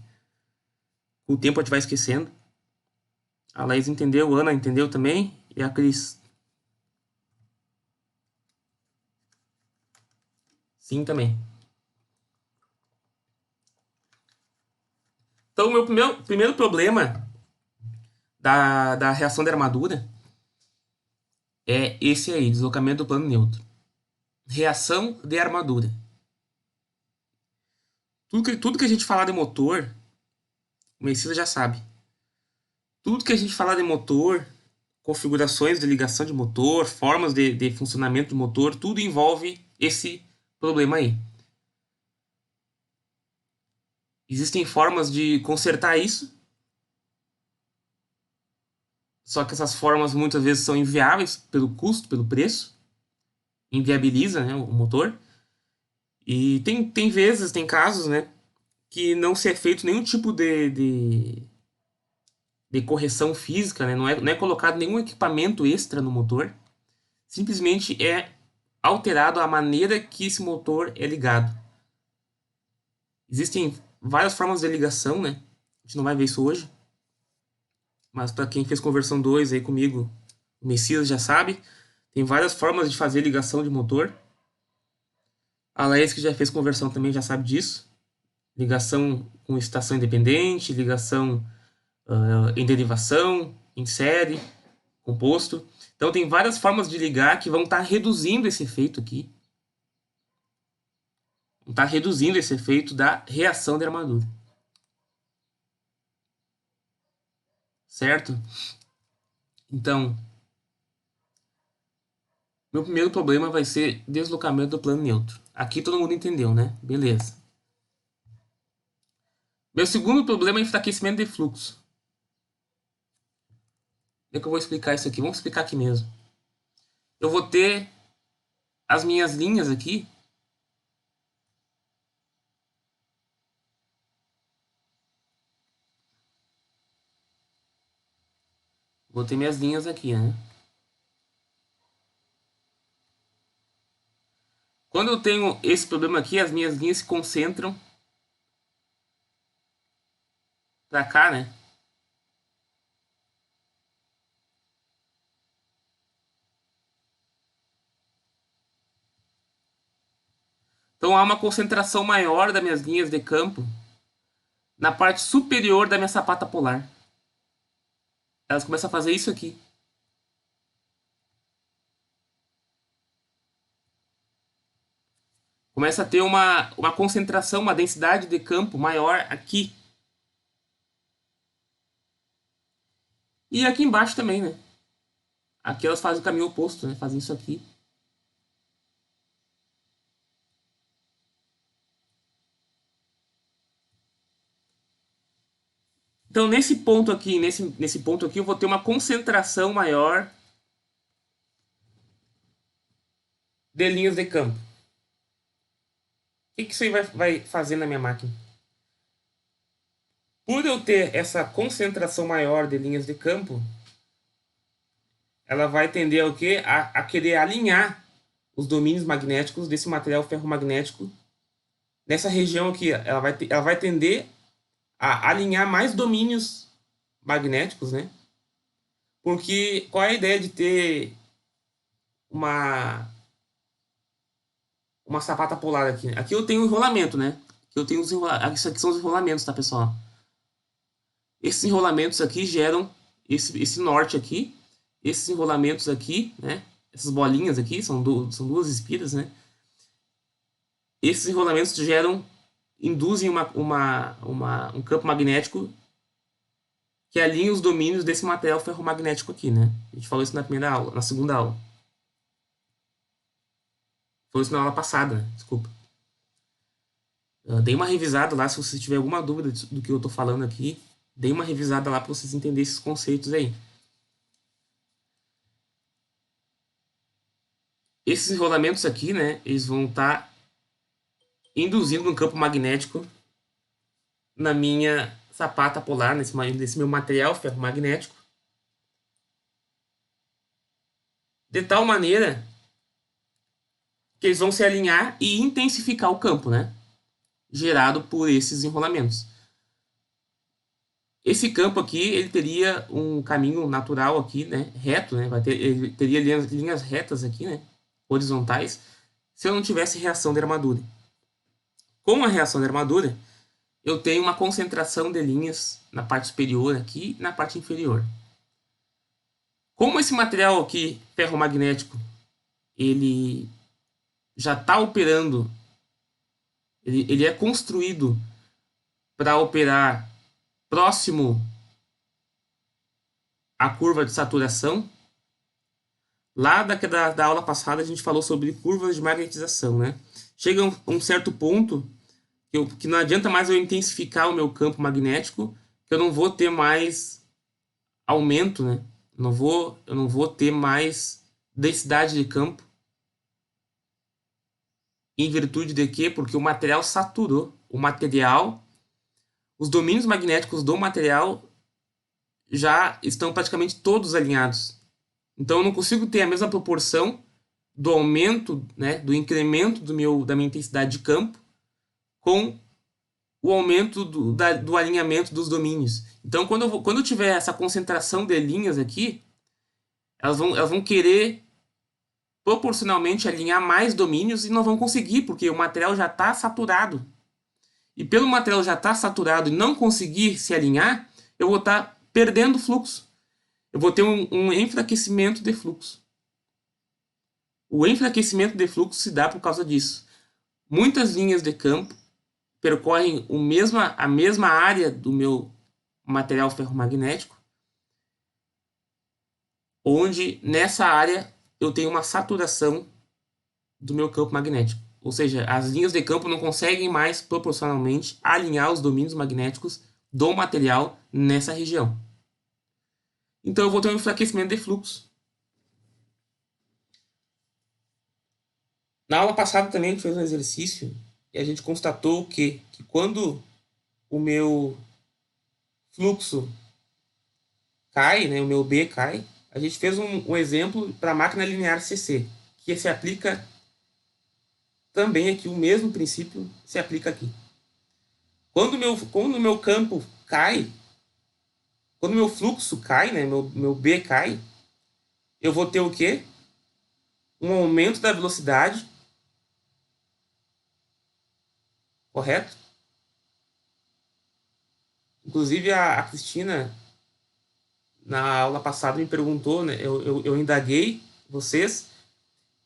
com o tempo a gente vai esquecendo. A Laís entendeu, a Ana entendeu também, e a Cris. Sim, também. Então, o meu primeiro problema da reação de armadura é esse aí, deslocamento do plano neutro. Reação de armadura. Tudo que a gente falar de motor, o Messias já sabe. Tudo que a gente falar de motor, configurações de ligação de motor, formas de funcionamento do motor, tudo envolve esse problema aí. Existem formas de consertar isso, só que essas formas muitas vezes são inviáveis pelo custo, pelo preço, inviabiliza, né, o motor. E tem vezes, tem casos, né, que não se é feito nenhum tipo de correção física, né, não é colocado nenhum equipamento extra no motor, simplesmente é alterado a maneira que esse motor é ligado. Existem várias formas de ligação, né? A gente não vai ver isso hoje. Mas para quem fez conversão 2 aí comigo, o Messias já sabe. Tem várias formas de fazer ligação de motor. A Laís, que já fez conversão, também já sabe disso. Ligação com estação independente, ligação em derivação, em série, composto. Então tem várias formas de ligar que vão estar reduzindo esse efeito aqui. Vão estar reduzindo esse efeito da reação de armadura. Certo? Então, meu primeiro problema vai ser deslocamento do plano neutro. Aqui todo mundo entendeu, né? Beleza. Meu segundo problema é enfraquecimento de fluxo. Como é que eu vou explicar isso aqui? Vamos explicar aqui mesmo. Eu vou ter as minhas linhas aqui. Vou ter minhas linhas aqui, né? Quando eu tenho esse problema aqui, as minhas linhas se concentram pra cá, né? Então há uma concentração maior das minhas linhas de campo na parte superior da minha sapata polar. Elas começam a fazer isso aqui. Começa a ter uma concentração, uma densidade de campo maior aqui. E aqui embaixo também, né? Aqui elas fazem o caminho oposto, né? Fazem isso aqui. Então, nesse ponto aqui, nesse ponto aqui, eu vou ter uma concentração maior de linhas de campo. O que isso aí vai fazer na minha máquina? Por eu ter essa concentração maior de linhas de campo, ela vai tender ao quê? A querer alinhar os domínios magnéticos desse material ferromagnético nessa região aqui, ela vai tender a alinhar mais domínios magnéticos, né? Porque qual é a ideia de ter uma, uma sapata polar aqui? Aqui eu tenho um enrolamento, né? Aqui eu tenho isso aqui são os enrolamentos, tá, pessoal? Esses enrolamentos aqui geram esse norte aqui. Esses enrolamentos aqui, né? Essas bolinhas aqui, são duas espiras, né? Esses enrolamentos induzem um campo magnético que alinha os domínios desse material ferromagnético aqui, né? A gente falou isso na primeira aula, na segunda aula. Falou isso na aula passada, né? Desculpa. Dei uma revisada lá, se você tiver alguma dúvida do que eu tô falando aqui, dei uma revisada lá para vocês entenderem esses conceitos aí. Esses enrolamentos aqui, né, eles vão estar induzindo um campo magnético na minha sapata polar, nesse meu material ferromagnético, de tal maneira que eles vão se alinhar e intensificar o campo, né, gerado por esses enrolamentos. Esse campo aqui, ele teria um caminho natural aqui, né, reto, né, ele teria linhas retas aqui, né, horizontais, se eu não tivesse reação de armadura. Com a reação de armadura, eu tenho uma concentração de linhas na parte superior aqui e na parte inferior. Como esse material aqui, ferromagnético, ele já está operando, ele é construído para operar próximo à curva de saturação. Lá da aula passada a gente falou sobre curvas de magnetização, né? Chega um certo ponto que não adianta mais eu intensificar o meu campo magnético, que eu não vou ter mais aumento, né? Eu não vou ter mais densidade de campo. Em virtude de quê? Porque o material saturou. Os domínios magnéticos do material já estão praticamente todos alinhados. Então eu não consigo ter a mesma proporção do aumento, né, do incremento da minha intensidade de campo com o aumento do alinhamento dos domínios. Então quando eu tiver essa concentração de linhas aqui, elas vão querer proporcionalmente alinhar mais domínios e não vão conseguir, porque o material já está saturado. E pelo material já estar saturado e não conseguir se alinhar, eu vou estar perdendo fluxo. Eu vou ter um enfraquecimento de fluxo. O enfraquecimento de fluxo se dá por causa disso. Muitas linhas de campo percorrem a mesma área do meu material ferromagnético, onde nessa área eu tenho uma saturação do meu campo magnético. Ou seja, as linhas de campo não conseguem mais proporcionalmente alinhar os domínios magnéticos do material nessa região. Então eu vou ter um enfraquecimento de fluxo. Na aula passada também a gente fez um exercício e a gente constatou que quando o meu fluxo cai, né, o meu B cai, a gente fez um exemplo para a máquina linear CC, que se aplica também aqui, o mesmo princípio se aplica aqui. Quando o meu campo cai, quando o meu fluxo cai, né, meu B cai, eu vou ter o quê? Um aumento da velocidade, correto? Inclusive a Cristina, na aula passada, me perguntou, né, eu indaguei vocês,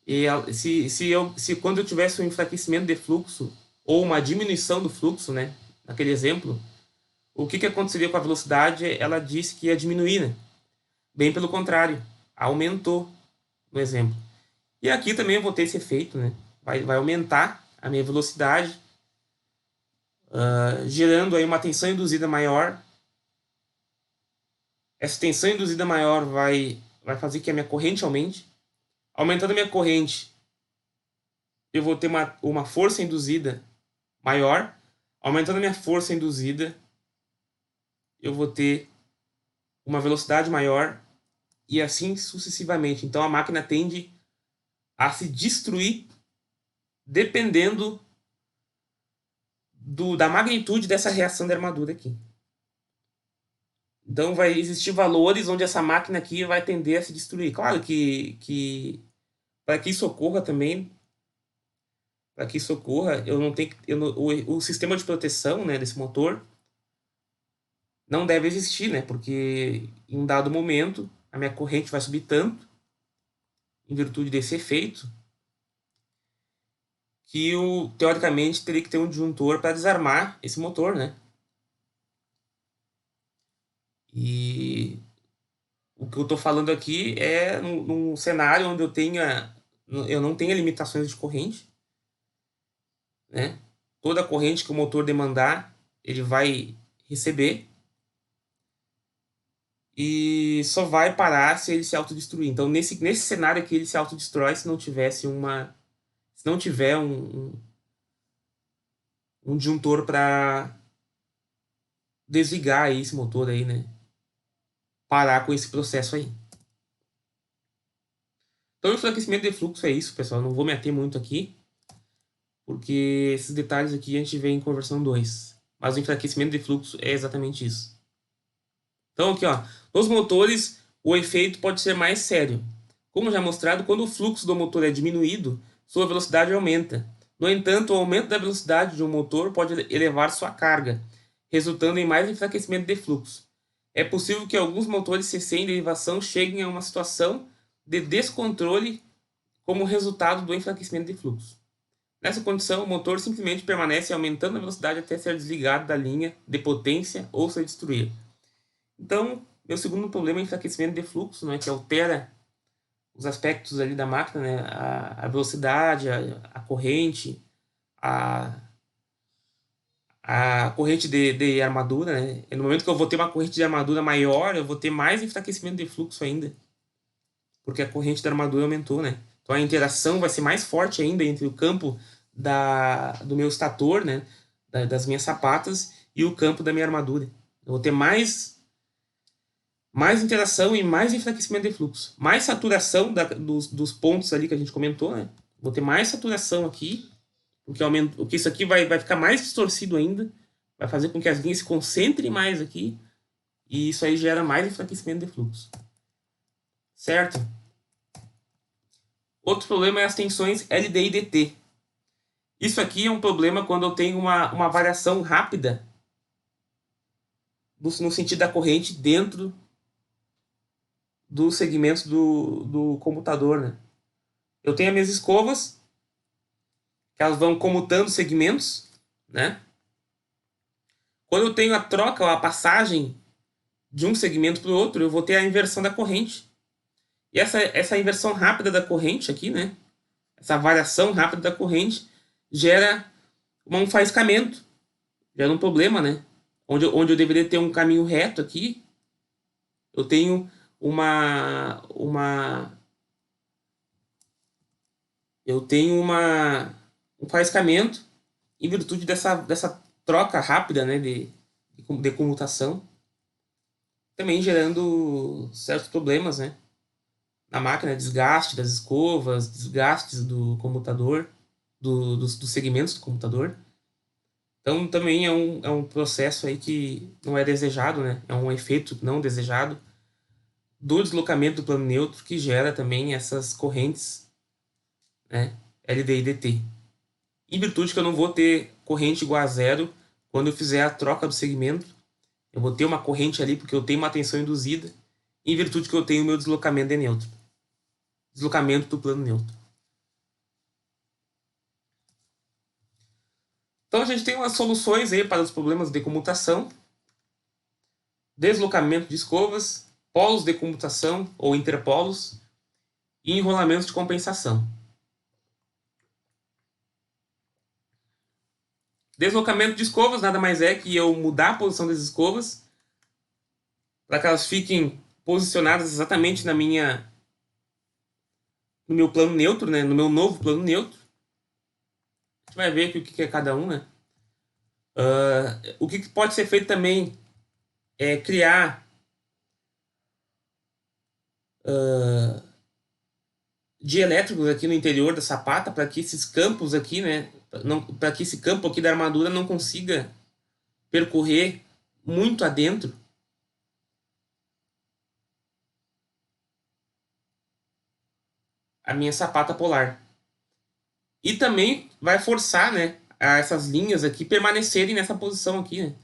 e se quando eu tivesse um enfraquecimento de fluxo, ou uma diminuição do fluxo, né, naquele exemplo, o que aconteceria com a velocidade? Ela disse que ia diminuir, né? Bem pelo contrário, aumentou no exemplo. E aqui também eu vou ter esse efeito, né? Vai aumentar a minha velocidade, gerando aí uma tensão induzida maior. Essa tensão induzida maior vai fazer que a minha corrente aumente. Aumentando a minha corrente, eu vou ter uma força induzida maior. Aumentando a minha força induzida, eu vou ter uma velocidade maior e assim sucessivamente. Então a máquina tende a se destruir dependendo da magnitude dessa reação da armadura aqui. Então vai existir valores onde essa máquina aqui vai tender a se destruir. Claro que para que isso ocorra também, para que isso ocorra, eu não tenho o sistema de proteção, né, desse motor não deve existir, né? Porque em um dado momento a minha corrente vai subir tanto em virtude desse efeito que teoricamente teria que ter um disjuntor para desarmar esse motor, né? E o que eu estou falando aqui é num cenário onde eu não tenha limitações de corrente, né? Toda a corrente que o motor demandar, ele vai receber e só vai parar se ele se autodestruir. Então, nesse cenário aqui, ele se autodestrói se não tivesse se não tiver um disjuntor para desligar aí esse motor aí, né? Parar com esse processo aí. Então, o enfraquecimento de fluxo é isso, pessoal. Não vou me ater muito aqui, porque esses detalhes aqui a gente vê em conversão 2. Mas o enfraquecimento de fluxo é exatamente isso. Então, aqui, ó, nos motores, o efeito pode ser mais sério. Como já mostrado, quando o fluxo do motor é diminuído, sua velocidade aumenta. No entanto, o aumento da velocidade de um motor pode elevar sua carga, resultando em mais enfraquecimento de fluxo. É possível que alguns motores CC em derivação cheguem a uma situação de descontrole como resultado do enfraquecimento de fluxo. Nessa condição, o motor simplesmente permanece aumentando a velocidade até ser desligado da linha de potência ou ser destruído. Então, meu segundo problema é enfraquecimento de fluxo, né, que altera os aspectos ali da máquina, né, a velocidade, a corrente, a, a corrente de armadura. Né? E no momento que eu vou ter uma corrente de armadura maior, eu vou ter mais enfraquecimento de fluxo ainda, porque a corrente da armadura aumentou. Né? Então, a interação vai ser mais forte ainda entre o campo do meu estator, né, das minhas sapatas, e o campo da minha armadura. Eu vou ter mais interação e mais enfraquecimento de fluxo. Mais saturação dos pontos ali que a gente comentou, né? Vou ter mais saturação aqui, porque isso aqui vai ficar mais distorcido ainda, vai fazer com que as linhas se concentrem mais aqui, e isso aí gera mais enfraquecimento de fluxo. Certo? Outro problema é as tensões LD e DT. Isso aqui é um problema quando eu tenho uma variação rápida no sentido da corrente dentro dos segmentos do computador, né? Eu tenho as minhas escovas, que elas vão comutando segmentos, né? Quando eu tenho a troca ou a passagem de um segmento para o outro, eu vou ter a inversão da corrente. E essa inversão rápida da corrente aqui, né? Essa variação rápida da corrente gera um faiscamento, gera um problema, né? Onde eu deveria ter um caminho reto aqui, eu tenho um faiscamento em virtude dessa troca rápida, né, de comutação, também gerando certos problemas, né, na máquina, desgaste das escovas, desgastes do computador, dos segmentos do computador. Então, também é um processo aí que não é desejado, né, é um efeito não desejado do deslocamento do plano neutro que gera também essas correntes, né, LD e DT. Em virtude que eu não vou ter corrente igual a zero quando eu fizer a troca do segmento. Eu vou ter uma corrente ali porque eu tenho uma tensão induzida, em virtude que eu tenho o meu deslocamento de neutro. Deslocamento do plano neutro. Então a gente tem umas soluções aí para os problemas de comutação, deslocamento de escovas, polos de comutação ou interpolos e enrolamentos de compensação. Deslocamento de escovas nada mais é que eu mudar a posição das escovas para que elas fiquem posicionadas exatamente no meu plano neutro, né? No meu novo plano neutro. A gente vai ver aqui o que é cada um, né? O que pode ser feito também é criar dielétricos aqui no interior da sapata para que esses campos aqui, né, para que esse campo aqui da armadura não consiga percorrer muito adentro a minha sapata polar. E também vai forçar, né, essas linhas aqui permanecerem nessa posição aqui, né?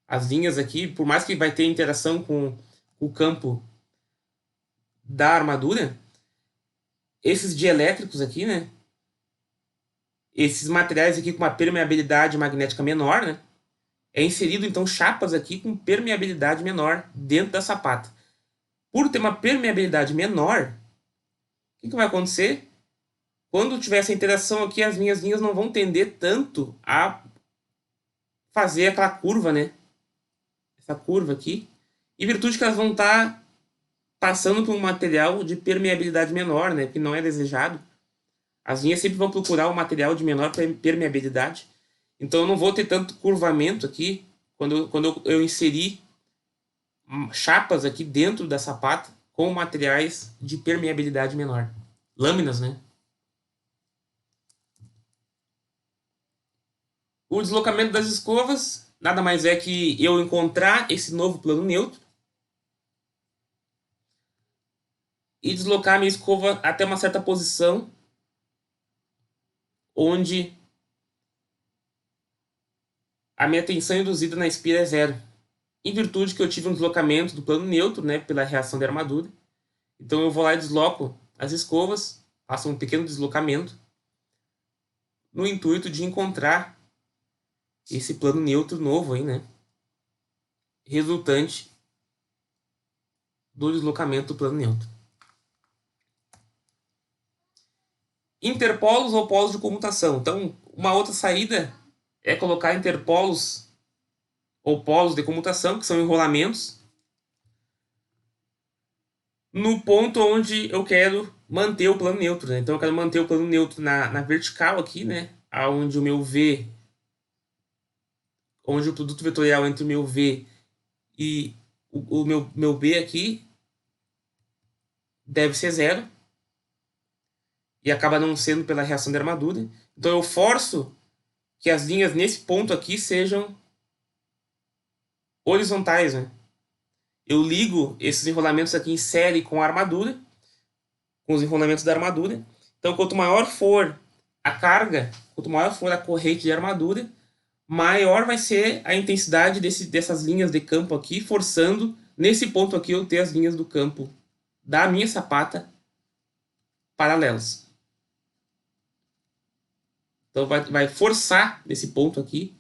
As linhas aqui, por mais que vai ter interação com o campo da armadura, esses dielétricos aqui, né? Esses materiais aqui com uma permeabilidade magnética menor, né? É inserido, então, chapas aqui com permeabilidade menor dentro da sapata. Por ter uma permeabilidade menor, o que vai acontecer? Quando tiver essa interação aqui, as minhas linhas não vão tender tanto a fazer aquela curva, né? Essa curva aqui. Em virtude que elas vão estar passando por um material de permeabilidade menor, né? Que não é desejado. As linhas sempre vão procurar um material de menor permeabilidade. Então eu não vou ter tanto curvamento aqui quando eu inserir chapas aqui dentro da sapata com materiais de permeabilidade menor. Lâminas, né? O deslocamento das escovas nada mais é que eu encontrar esse novo plano neutro e deslocar a minha escova até uma certa posição onde a minha tensão induzida na espira é zero. Em virtude que eu tive um deslocamento do plano neutro, né, pela reação de armadura. Então eu vou lá e desloco as escovas, faço um pequeno deslocamento no intuito de encontrar esse plano neutro novo aí, né, resultante do deslocamento do plano neutro. Interpolos ou polos de comutação. Então, uma outra saída é colocar interpolos ou polos de comutação, que são enrolamentos, no ponto onde eu quero manter o plano neutro, né? Então eu quero manter o plano neutro na vertical aqui, né? Onde o meu V, onde o produto vetorial entre o meu V e o meu B aqui deve ser zero. E acaba não sendo pela reação de armadura. Então eu forço que as linhas nesse ponto aqui sejam horizontais, né? Eu ligo esses enrolamentos aqui em série com a armadura, com os enrolamentos da armadura. Então, quanto maior for a carga, quanto maior for a corrente de armadura, maior vai ser a intensidade dessas linhas de campo aqui, forçando, nesse ponto aqui, eu ter as linhas do campo da minha sapata paralelas. Então, vai forçar, nesse ponto aqui,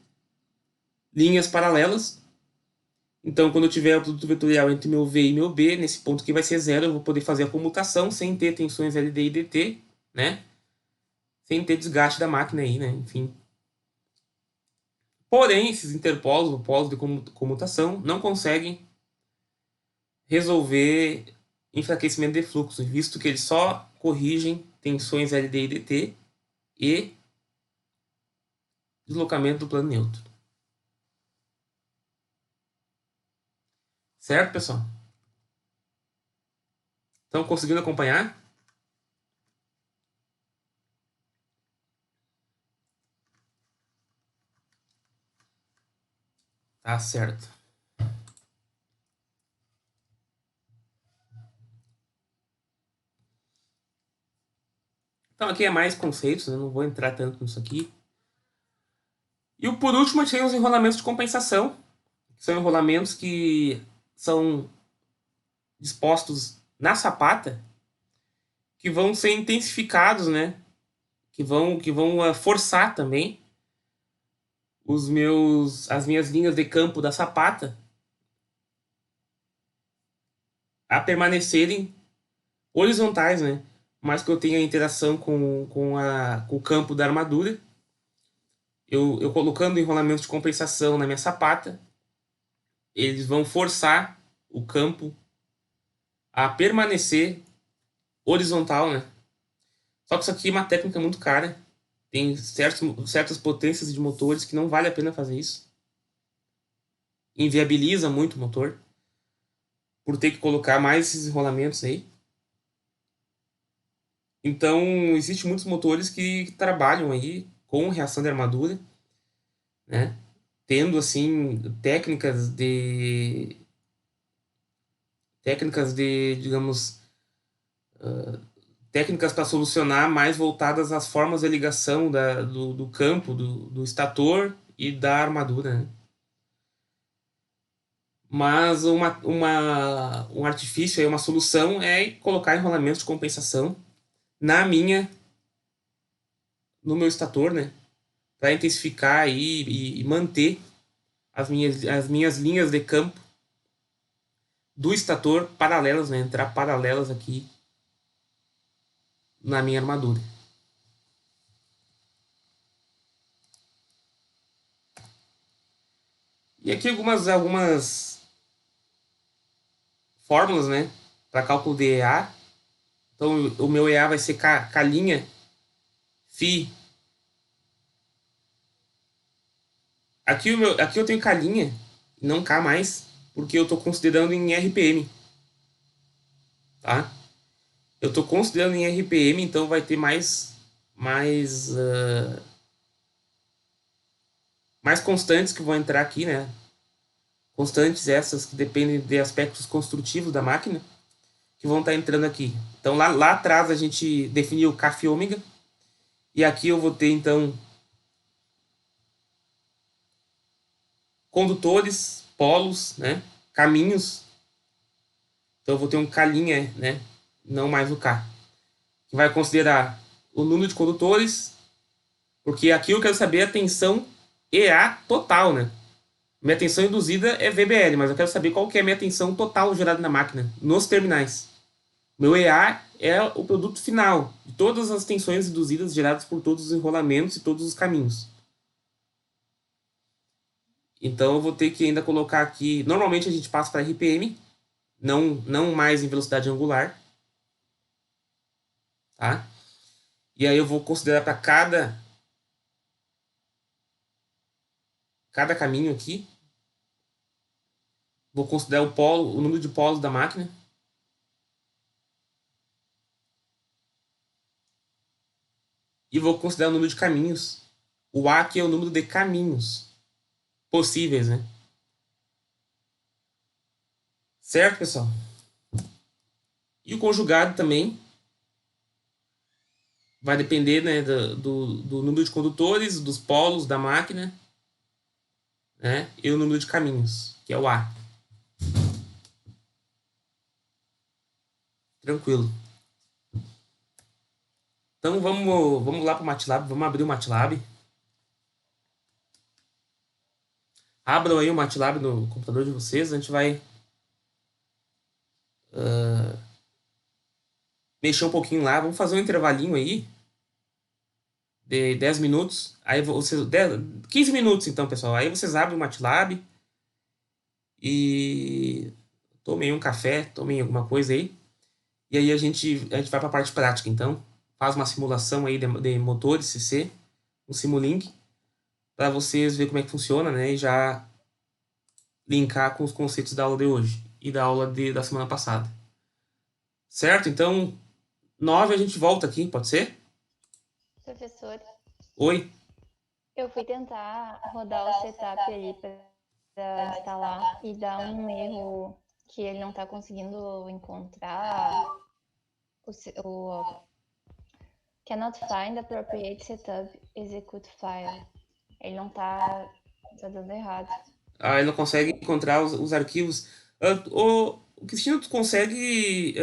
linhas paralelas. Então, quando eu tiver o produto vetorial entre meu V e meu B, nesse ponto aqui vai ser zero, eu vou poder fazer a comutação sem ter tensões LD e DT, né? Sem ter desgaste da máquina aí, né? Enfim. Porém, esses interpolos, ou polos de comutação, não conseguem resolver enfraquecimento de fluxo, visto que eles só corrigem tensões LD e DT e deslocamento do plano neutro. Certo, pessoal? Estão conseguindo acompanhar? Tá certo. Então aqui é mais conceitos, né? Não vou entrar tanto nisso aqui. E por último, a gente tem os enrolamentos de compensação, que são enrolamentos que são dispostos na sapata, que vão ser intensificados, né? Que vão forçar também as minhas linhas de campo da sapata a permanecerem horizontais, né? Mas que eu tenha interação com o campo da armadura. Eu colocando enrolamentos de compensação na minha sapata, eles vão forçar o campo a permanecer horizontal, né? Só que isso aqui é uma técnica muito cara. Tem certas potências de motores que não vale a pena fazer isso. Inviabiliza muito o motor por ter que colocar mais esses enrolamentos aí. Então, existem muitos motores que trabalham aí com reação de armadura, né? Tendo, assim, digamos, técnicas para solucionar mais voltadas às formas de ligação do campo, do estator e da armadura, né? Mas um artifício, aí, uma solução é colocar enrolamentos de compensação na minha, no meu estator, né? Para intensificar aí e manter as minhas linhas de campo do estator paralelas, né? Entrar paralelas aqui na minha armadura. E aqui algumas fórmulas, né? Para cálculo de EA. Então, o meu EA vai ser K linha Φ. Aqui eu tenho K linha, não K mais, porque eu estou considerando em RPM, tá? Eu estou considerando em RPM, então vai ter mais constantes que vão entrar aqui, né? Constantes essas que dependem de aspectos construtivos da máquina, que vão estar entrando aqui. Então lá atrás a gente definiu Kφ ômega, e aqui eu vou ter então condutores, polos, né? Caminhos. Então eu vou ter um K', né? Não mais o K. Que vai considerar o número de condutores, porque aqui eu quero saber a tensão EA total, né? Minha tensão induzida é VBL, mas eu quero saber qual que é a minha tensão total gerada na máquina, nos terminais. Meu EA é o produto final de todas as tensões induzidas geradas por todos os enrolamentos e todos os caminhos. Então eu vou ter que ainda colocar aqui. Normalmente a gente passa para RPM, não mais em velocidade angular. Tá? E aí eu vou considerar para cada caminho aqui. Vou considerar o número de polos da máquina. E vou considerar o número de caminhos. O A aqui é o número de caminhos possíveis, né? Certo, pessoal? E o conjugado também vai depender, né, do número de condutores, dos polos da máquina, né? E o número de caminhos, que é o A. Tranquilo. Então vamos lá para o MATLAB, vamos abrir o MATLAB. Abram aí o MATLAB no computador de vocês, a gente vai mexer um pouquinho lá, vamos fazer um intervalinho aí de 10 minutos. Aí vocês 15 minutos então, pessoal. Aí vocês abrem o MATLAB e tomem um café, tomem alguma coisa aí. E aí a gente vai para a parte prática, então. Faz uma simulação aí de motores CC, um Simulink, para vocês verem como é que funciona, né? E já linkar com os conceitos da aula de hoje e da aula da semana passada. Certo? Então, 9 a gente volta aqui, pode ser? Professor, Oi? eu fui tentar rodar o setup ali para instalar e dá um erro que ele não está conseguindo encontrar o cannot find appropriate setup execute file. Ele não tá dando errado. Ele não consegue encontrar os arquivos. O Cristina, tu consegue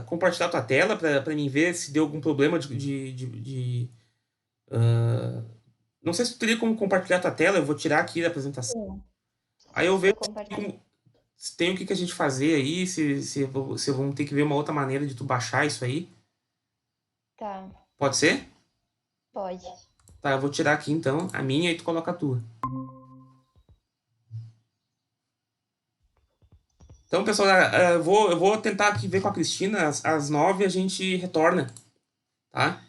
compartilhar tua tela para mim ver se deu algum problema não sei se tu teria como compartilhar tua tela, eu vou tirar aqui da apresentação. Sim. Aí eu vejo Compartilhar. se tem o que a gente fazer aí, se vamos ter que ver uma outra maneira de tu baixar isso aí. Tá, Pode ser? pode. Tá, eu vou tirar aqui então a minha e tu coloca a tua. Então, pessoal, eu vou tentar aqui ver com a Cristina, às 9 a gente retorna, tá?